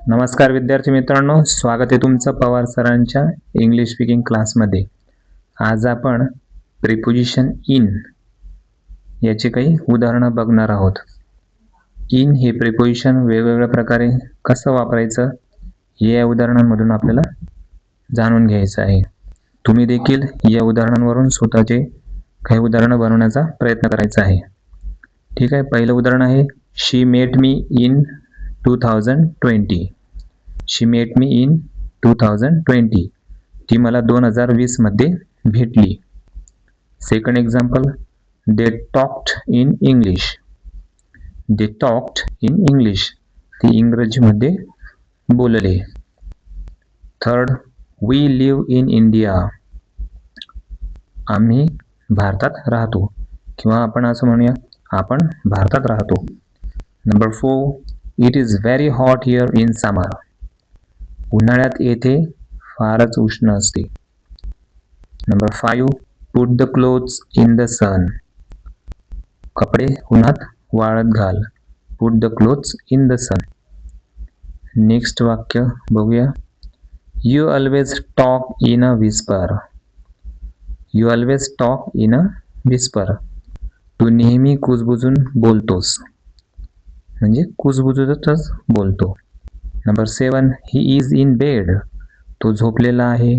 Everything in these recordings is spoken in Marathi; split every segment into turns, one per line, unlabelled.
नमस्कार विद्यार्थी मित्रांनो, स्वागत आहे तुमचं पवार सरांच्या इंग्लिश स्पीकिंग क्लासमध्ये। आज आपण प्रिपोजिशन इन याची काही उदाहरणं बघणार आहोत। इन हे प्रिपोजिशन वेगवेगळ्या प्रकारे कसं वापरायचं हे या उदाहरणांमधून आपल्याला जाणून घ्यायचं आहे। तुम्ही देखील या उदाहरणांवरून स्वतःचे काही उदाहरणं बनवण्याचा प्रयत्न करायचा आहे। ठीक आहे, पहिलं उदाहरण आहे शी met me in 2020। She met me in 2020। ती मला 2020 मध्ये भेटली। Second example, they talked in English. They talked in English. ती इंग्रजीमध्ये बोलले। Third, we live in India. आम्ही भारतात राहतो, किंवा आपण असं म्हणूया आपण भारतात राहतो। Number 4, it is very hot here in summer. उन्हाळ्यात येथे फारच उष्ण असते। Number 5, put the clothes in the sun. कपडे उन्हात वाळत घाल। Put the clothes in the sun. Next वाक्य बघूया, you always talk in a whisper. You always talk in a whisper. तू नेहमी कुजबुजून बोलतोस, म्हणजे कुजबुजतच बोलतो। Number 7, he is in bed. तो झोपलेला आहे,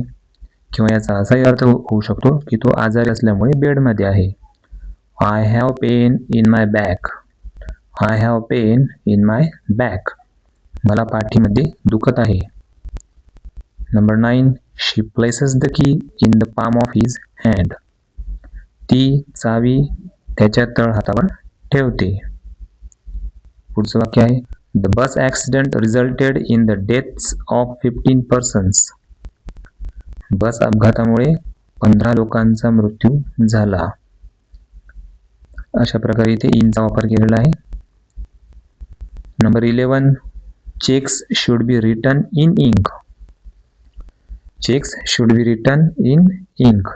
किंवा याचा असाही अर्थ होऊ शकतो की तो आजारी असल्यामुळे बेडमध्ये आहे। I have pain in my back. I have pain in my back. मला पाठीमध्ये दुखत आहे। Number 9, she places the key in the palm of his hand. ती चावी त्याच्या तळहातावर ठेवते। पुढचं वाक्य आहे, The bus accident resulted in the deaths of 15 persons. बस अपघातामुळे 15 लोकांचा मृत्यू झाला। अशा प्रकारे इथे इनचा वापर केलेला आहे। Number 11, cheques should be written in ink. Cheques should be written in ink.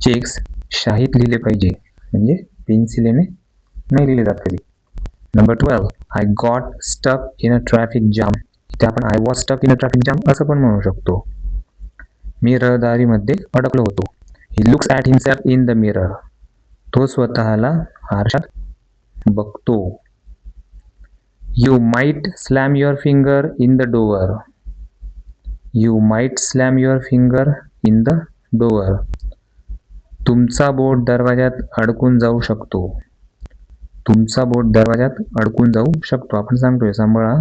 Cheques शाईत लिहिले पाहिजे, म्हणजे पेन्सिलीने नाही लिहिले जात कधी। Number 12, I got stuck in a traffic jam। इथे आपण I was stuck in a traffic jam असं पण म्हणू शकतो। मी रहदारीमध्ये अडकलो होतो। He looks at himself in the mirror। तो स्वतःला आरशात बघतो। You might slam your finger in the door। You might slam your finger in the door। तुमचा बोट दरवाजात अडकून जाऊ शकतो। तुमचा बोट दरवाजात अडकून जाऊ शकतो। आपण सांगतोय सांभाळा।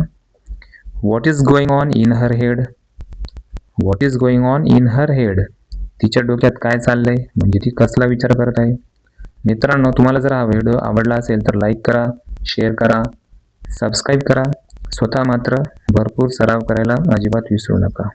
What is going on in her head. What is going on in her head. तिच्या डोक्यात काय चाललंय, म्हणजे ती कसला विचार करत आहे। मित्रांनो, तुम्हाला जर हा व्हिडिओ आवडला असेल तर लाईक करा, शेअर करा, सबस्क्राईब करा। स्वतः मात्र भरपूर सराव करायला अजिबात विसरू नका।